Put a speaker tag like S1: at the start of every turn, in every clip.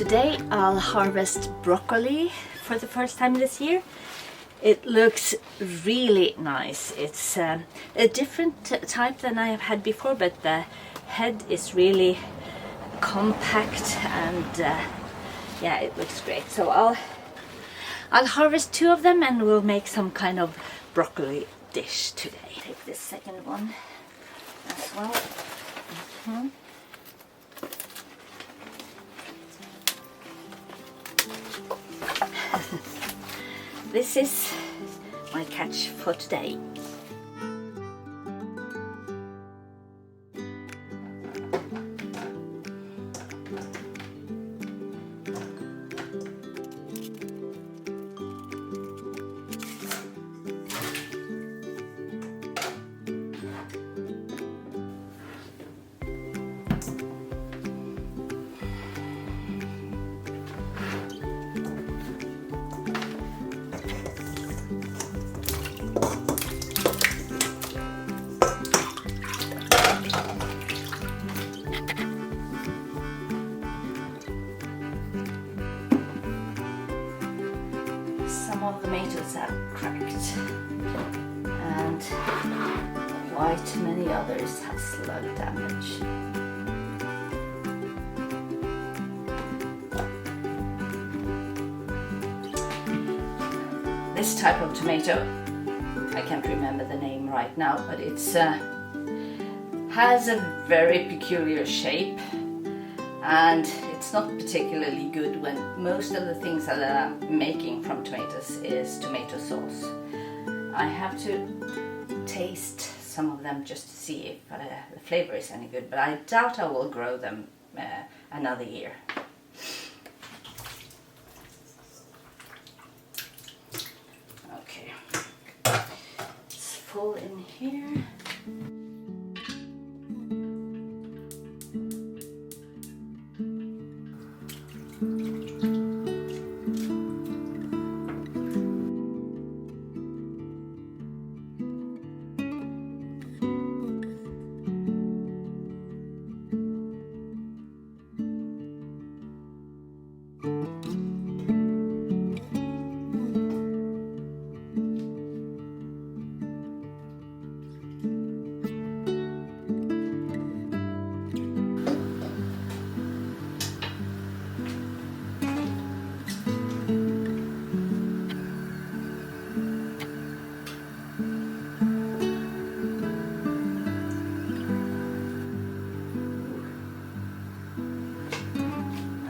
S1: Today I'll harvest broccoli for the first time this year. It looks really nice. It's a different type than I have had before, but the head is really compact and yeah, it looks great. So I'll harvest 2 of them and we'll make some kind of broccoli dish today. Take this second one as well. This is my catch for today. Some of the tomatoes have cracked and quite many others have slug damage. This type of tomato, I can't remember the name right now, but it's has a very peculiar shape, and it's not particularly good when most of the things that I'm making from tomatoes is tomato sauce. I have to taste some of them just to see if the flavor is any good, but I doubt I will grow them another year. Okay, it's full in here.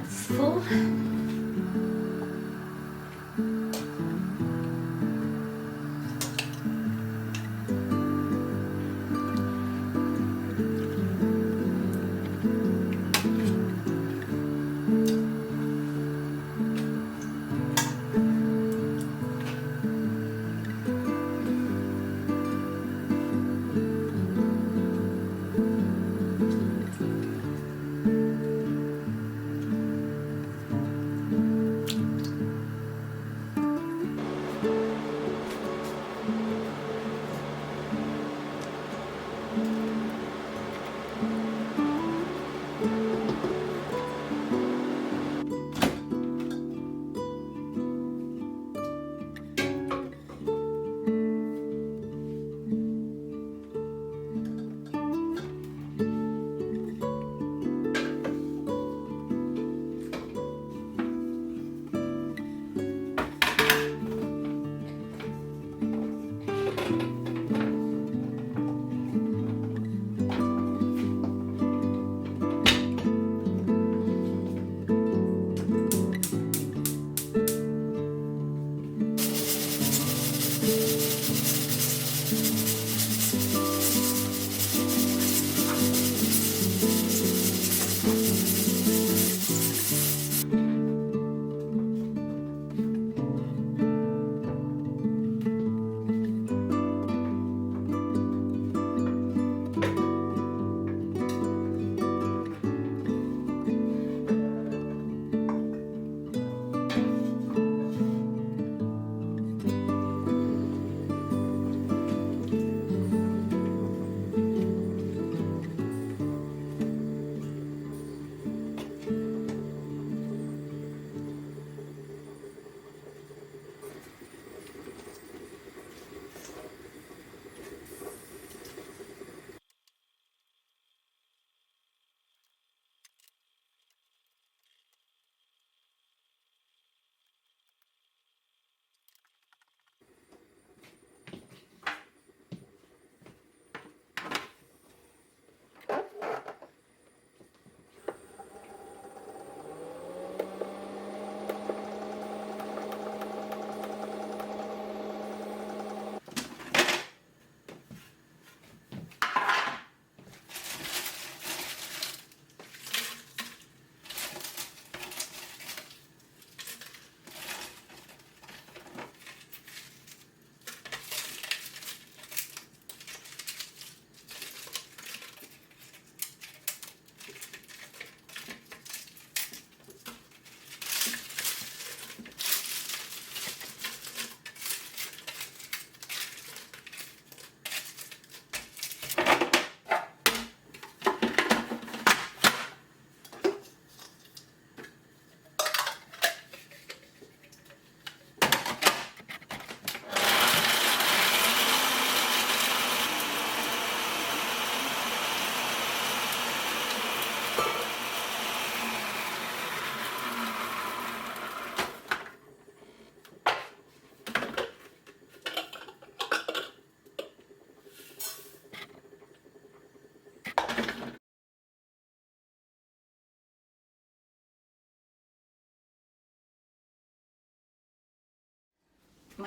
S1: Full.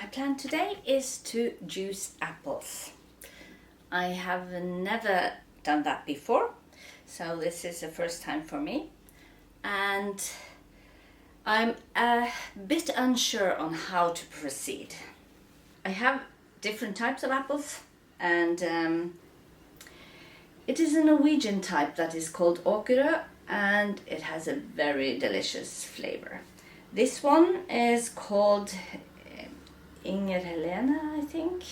S1: My plan today is to juice apples. I have never done that before, so this is the first time for me. And I'm a bit unsure on how to proceed. I have different types of apples, and it is a Norwegian type that is called åkerø, and it has a very delicious flavor. This one is called Inger Helene, I think.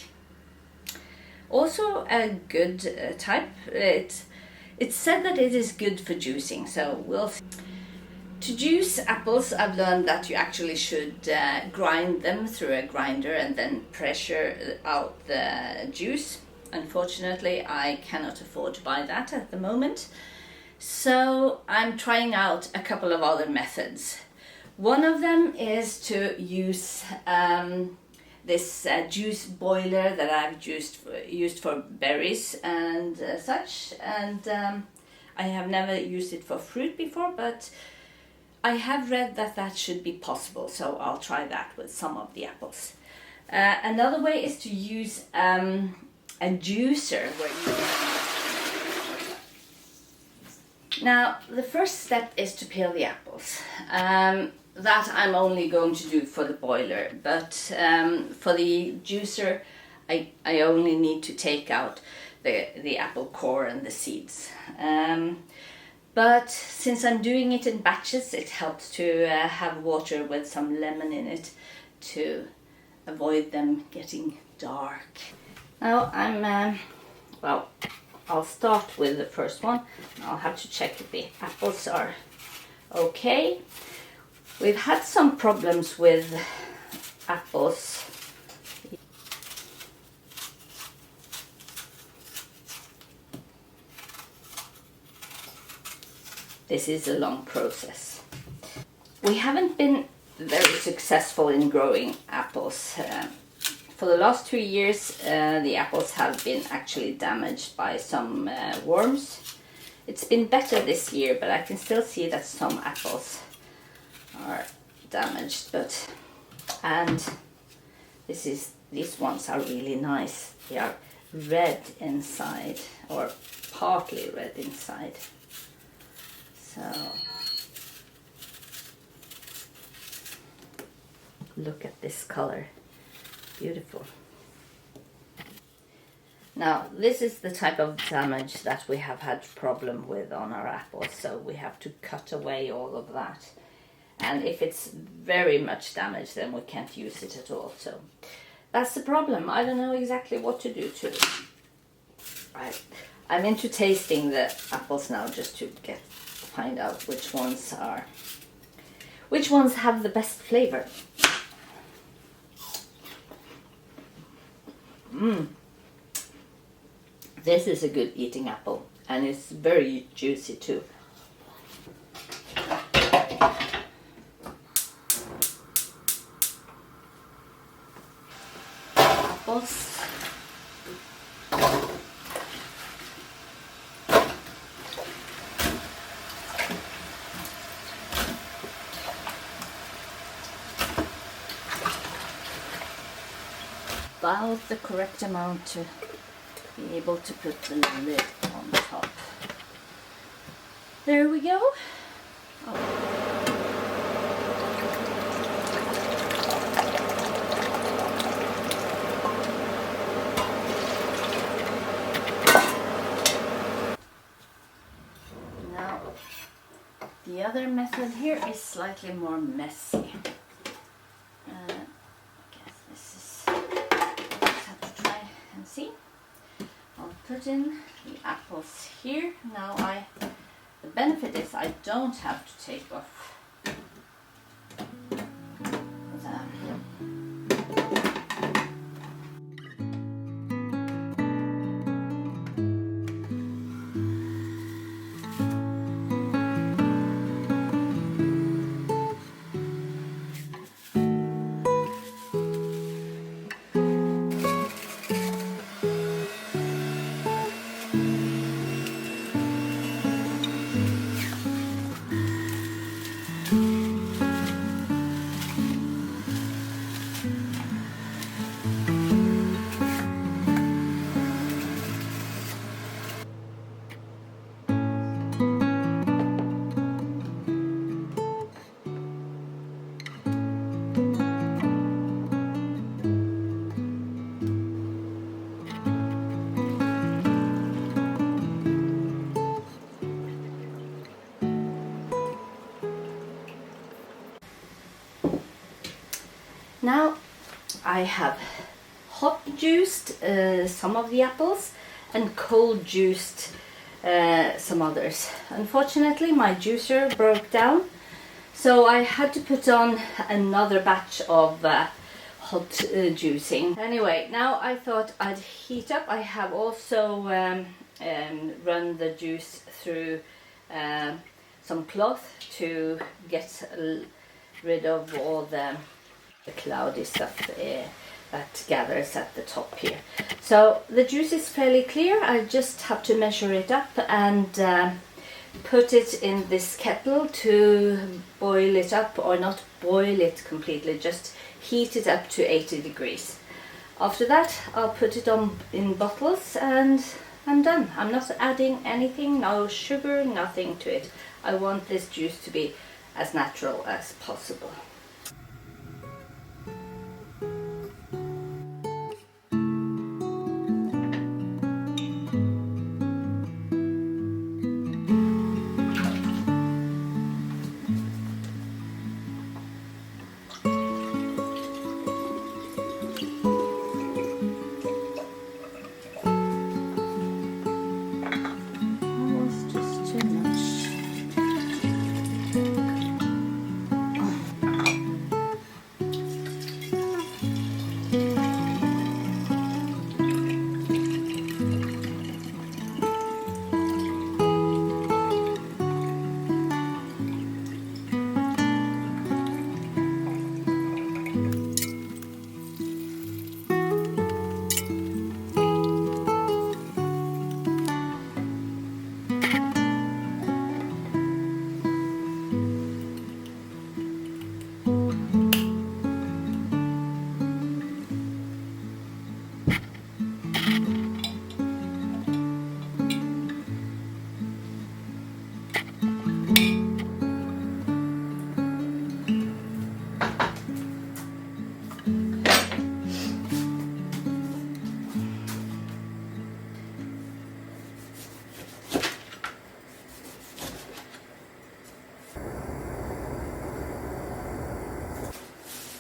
S1: Also a good type. It's said that it is good for juicing, so we'll see. To juice apples, I've learned that you actually should grind them through a grinder and then pressure out the juice. Unfortunately, I cannot afford to buy that at the moment, so I'm trying out a couple of other methods. One of them is to use this juice boiler that I've used for berries and such, and I have never used it for fruit before, but I have read that that should be possible, so I'll try that with some of the apples. Another way is to use a juicer where you... Now, the first step is to peel the apples. That I'm only going to do for the boiler, but for the juicer I only need to take out the apple core and the seeds. But since I'm doing it in batches, it helps to have water with some lemon in it to avoid them getting dark. Now well, I'll start with the first one. I'll have to check if the apples are okay. We've had some problems with apples. This is a long process. We haven't been very successful in growing apples. For the last 2 years, the apples have been actually damaged by some worms. It's been better this year, but I can still see that some apples are damaged. And these ones are really nice. They are red inside, or partly red inside. So look at this color, beautiful. Now this is the type of damage that we have had problem with on our apples, so we have to cut away all of that. And if it's very much damaged, then we can't use it at all. So that's the problem. I don't know exactly what to do to it. I'm into tasting the apples now, just to find out which ones have the best flavor. This is a good eating apple, and it's very juicy too. Apples. About the correct amount to be able to put the lid on top. There we go. Now, the other method here is slightly more messy. See, I'll put in the apples here. Now the benefit is I don't have to take off Now I have hot juiced some of the apples and cold juiced some others. Unfortunately, my juicer broke down, so I had to put on another batch of hot juicing. Anyway, now I thought I'd heat up. I have also run the juice through some cloth to get rid of all the cloudy stuff that gathers at the top here. So the juice is fairly clear. I just have to measure it up and put it in this kettle to boil it up, or not boil it completely, just heat it up to 80 degrees. After that I'll put it on in bottles and I'm done. I'm not adding anything, no sugar, nothing to it. I want this juice to be as natural as possible.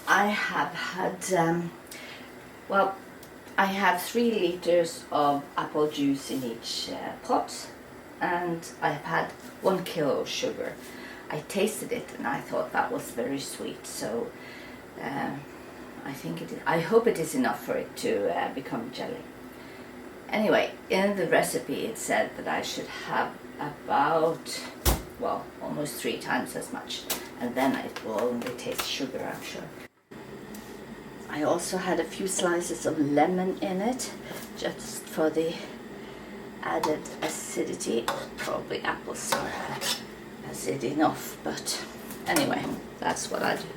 S1: I have had, well, I have 3 liters of apple juice in each pot, and I've had 1 kilo of sugar. I tasted it and I thought that was very sweet, so I hope it is enough for it to become jelly. Anyway, in the recipe it said that I should have about, well, almost 3 times as much, and then it will only taste sugar, I'm sure. I also had a few slices of lemon in it, just for the added acidity. Probably apples are acid enough, but anyway, that's what I do.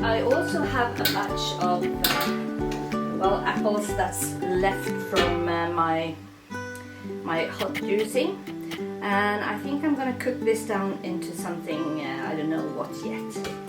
S1: I also have a batch of well, apples that's left from my hot juicing, and I think I'm gonna cook this down into something I don't know what yet.